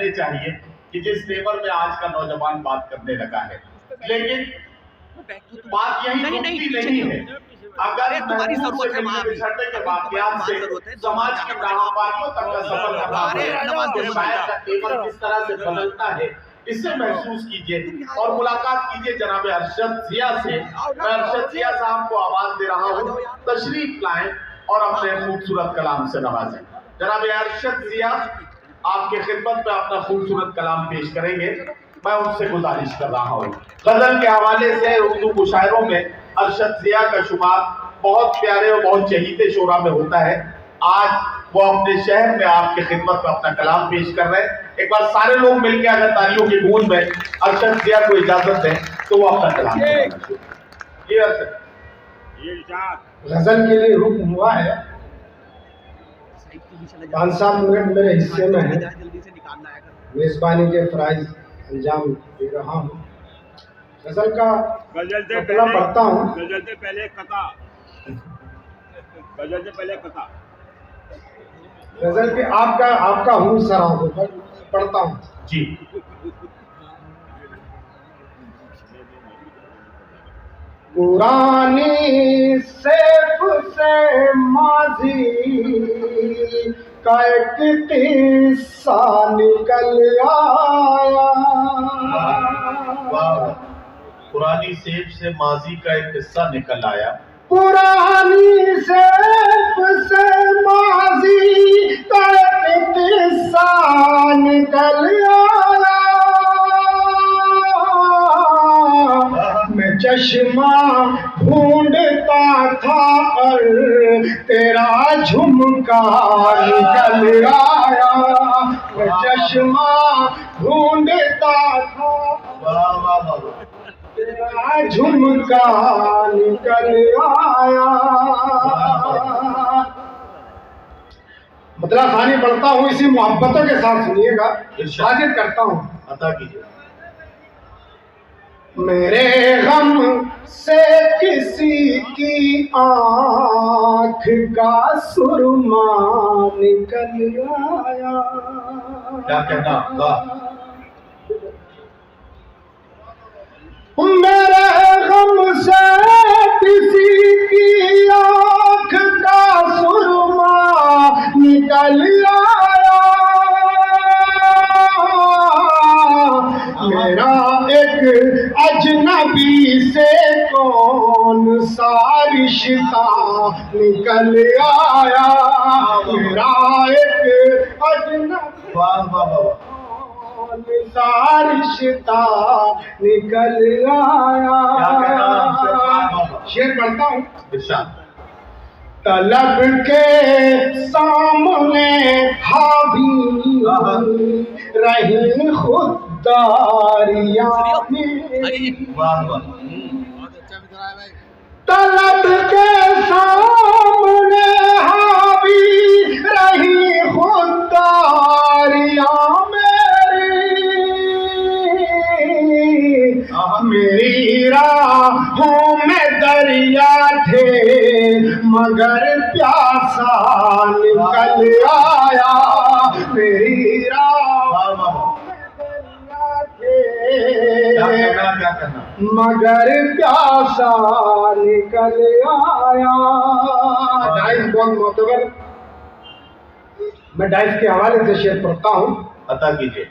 रहने चाहिए कि जिस लेवल में आज का नौजवान बात करने लगा है। लेकिन बात यही रुकती नहीं है। अगर तुम्हारी जरूरत है वहाँ भी, बिछड़ने के वाकयात से समाज की नाहवारियों तक का सफर करना है तो शायद का टेबल किस तरह से बदलता है इससे महसूस कीजिए और मुलाकात कीजिए जनाब अरशद जिया से। मैं अरशद जिया साहब को आवाज दे रहा हूँ, तशरीफ लाएं और अपने खूबसूरत कलाम से नवाजें। जनाब अरशद जिया आपके खिदमत में अपना खूबसूरत कलाम पेश करेंगे। मैं उनसे गुजारिश कर रहा हूँ। गजल के हवाले से उर्दू मुशायरों में अरशद जिया का शुमार बहुत प्यारे और बहुत चहीते शोरा में होता है। आज वो अपने शहर में आपके खिदमत में अपना कलाम पेश कर रहे हैं। एक बार सारे लोग मिलकर अगर तालियों की गूंज में अरशद जिया को इजाजत दें तो वो अपना कलाम ये अरशद गजल के लिए हुक्म हुआ है। 5-7 मिनट मेरे हिस्से में है। मेजबानी के फराइज अंजाम दे रहा हूँ। गजल का मतलब पढ़ता हूँ। गजल से पहले कथा गजल के आपका हूँ सरा हो पढ़ता हूँ जी। पुरानी सेफ से माजी का एक किस्सा निकल आया। पुरानी सेब से माजी का एक किस्सा निकल आया। पुरानी सेफ से माजी का एक किस्सा निकल आया। मैं चश्मा ढूंढता था और तेरा झुमका निकल आया। मैं चश्मा ढूंढता था तेरा झुमका निकल आया। मतलब खानी पढ़ता हूँ, इसी मोहब्बतों के साथ सुनिएगा। हाजिर करता हूँ, अता कीजिए। मेरे गम से किसी की आँख का सुरमा निकल आया। क्या कहना? मेरे गम से किसी की आँख का सुरमा निकल आया। मेरा एक अजनबी से कौन सा रिश्ता निकल आया। मेरा एक अजनबी सा रिश्ता निकल आया। शेर पढ़ता हूँ। तलब के सामने हावी रही खुददारियां मेरी। तलब के सामने हावी रही खुददारियां मेरी राहों में दरिया थे मगर प्यासा निकल आया। मेरी राहों में दरिया थे मगर प्यासा निकल आया। डाइस बहुत मोतबर। मैं डाइस के हवाले से शेर पढ़ता हूँ। अता कीजिए।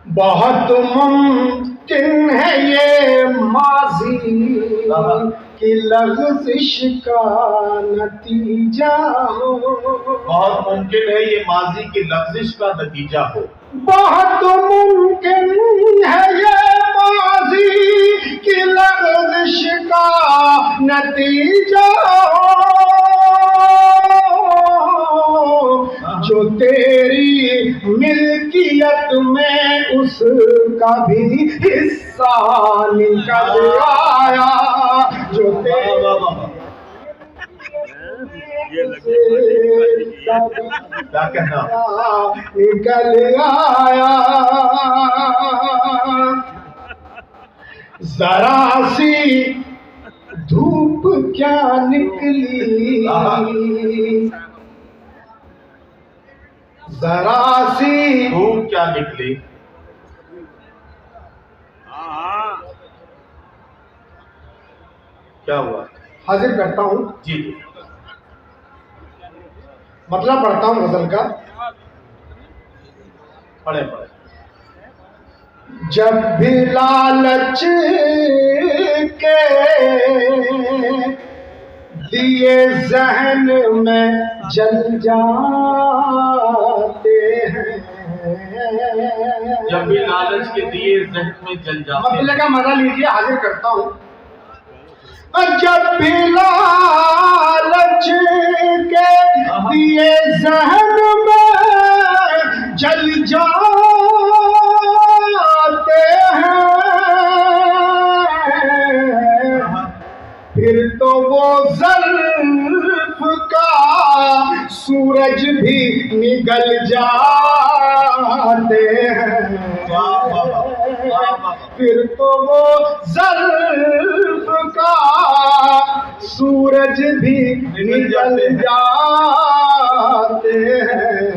बहुत मुमकिन है ये माजी की लग़ज़िश का नतीजा हो। बहुत मुमकिन है ये माजी की लग़ज़िश का नतीजा हो। बहुत मुमकिन है ये माजी की लग़ज़िश का नतीजा हो। जो तेरी मिल्कियत में उसका भी हिस्सा निकल आया। जो निकल आया। जरा सी धूप क्या निकली, जरा सी धूप क्या निकली। हाँ हाँ क्या हुआ। हाजिर करता हूँ, जी मतलब पढ़ता हूँ गजल का। पढ़े पढ़े। जब भी लालच के दिए जहन में जल जाते हैं, जब भी लालच के दिए जहन में जल जाते हैं। मतलब का मजा लीजिए, हाजिर करता हूँ। जब भी लालच के दिए जहन में जल जाते हैं, फिर तो वो ज़ल्फ़ का सूरज भी निकल जाते हैं। फिर तो वो ज़ल्फ़ का सूरज भी निकल जाते हैं।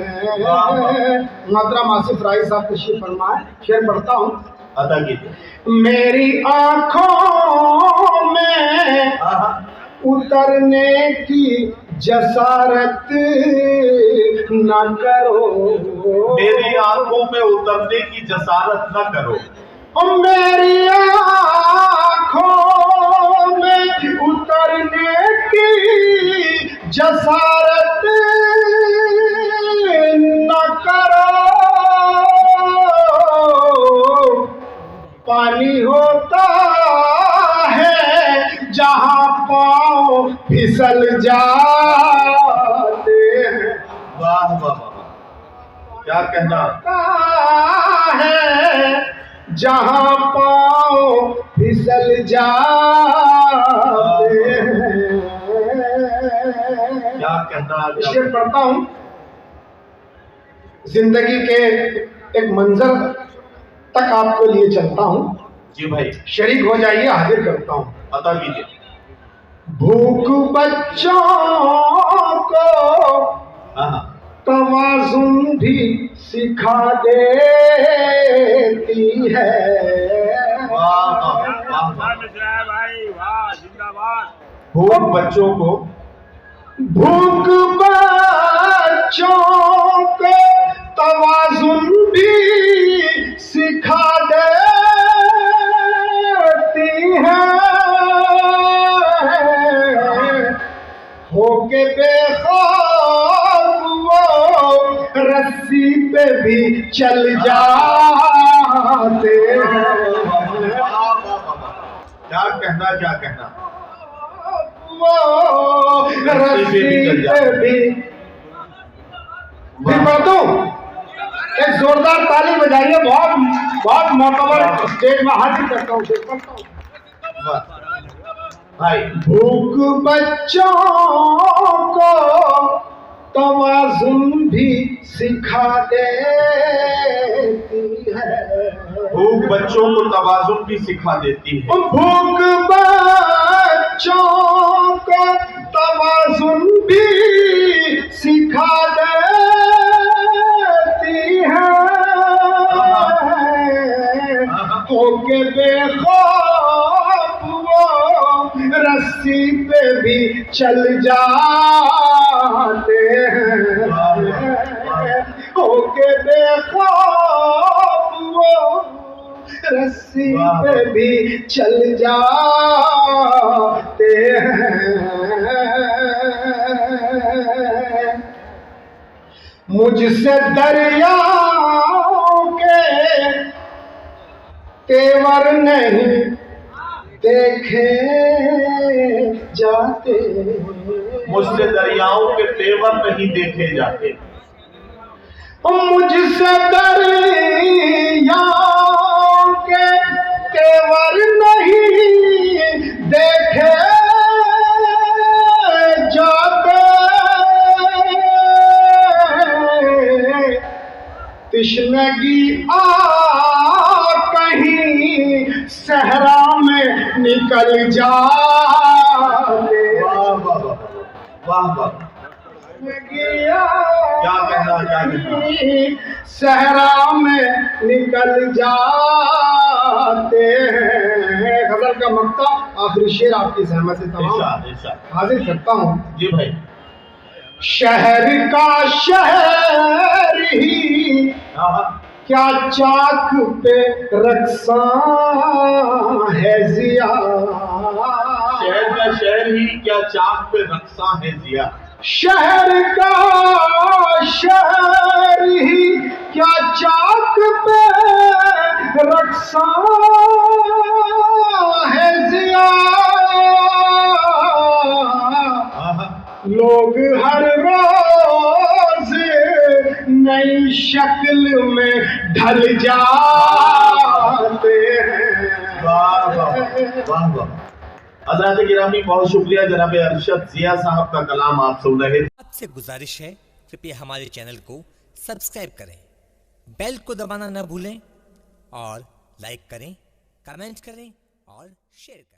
मोहतरम आसिफ राय साहब तशरीफ फरमाए, शेर पढ़ता हूँ। अदा कीजिए। मेरी आँखों में उतरने की जसारत न करो, मेरी आंखों में उतरने की जसारत न करो। और मेरी आँखों में उतरने की जसारत न करो, पानी होता है जहाँ पाँव फिसल जाते हैं। वाह वाह वाह, क्या कहना। है जहाँ पाँव फिसल जाते हैं। क्या कहना। शेर पढ़ता हूँ। जिंदगी के एक मंजर तक आपको लिए चलता हूँ, जी भाई। शरीक हो जाइए, हाजिर करता हूँ। अदा कीजिए। भूख बच्चों को तवाज़ुन भी सिखा देती है। वाह वाह वाह वाह। भाई वाह, जिंदाबाद। भूख बच्चों को, भूख बच्चों को तवाज़ुन भी सिखा देती है। होके बेखौफ वो रस्सी पे भी चल जाते हैं। क्या कहना, क्या कहना। वो रस्सी पे भी दूं। एक जोरदार ताली बजाइए। बहुत बहुत मोतबर स्टेज में हाजिर करता हूँ, शेर करता हूँ। भाई। भूख बच्चों को तवाज़ुन भी सिखा देती है। भूख बच्चों को तवाज़ुन भी सिखा देती है। भूख बच्चों को तवाज़ुन भी सिखा देती है। होके बेखौफ वो रस्सी पे भी चल जाते हैं। होके बेखौफ वो रस्सी पे भी चल जाते हैं। मुझसे दरियाओं के तेवर नहीं देखे जाते। मुझसे दरियाओं के तेवर नहीं देखे जाते। मुझसे दरियाओं के तेवर नहीं देखे जाते। तिश्नगी आ कहीं सहरा में निकल जाते। वाह वाह वाह वाह वाह। क्या कहना सहरा में निकल जाते हैं। गजल का मक्ता आखिरी शेर आपकी सहमत से तमाम हाजिर करता हूँ जी भाई। शहर का शहर ही क्या चाक पे रक्सा है जिया। शहर का शहर ही क्या चाक पे रक्सा है जिया। शहर का शहर ही क्या चाक पे रक्सा है जिया। लोग हर रोज नई शक्ल में ढल जाते हैं। वाह वाह वाह वाह। हज़रात गिरामी बहुत शुक्रिया जनाब अरशद जिया साहब का कलाम आप सुन रहे थे। आपसे गुजारिश है कृपया हमारे चैनल को सब्सक्राइब करें, बेल को दबाना न भूलें और लाइक करें, कमेंट करें और शेयर करें।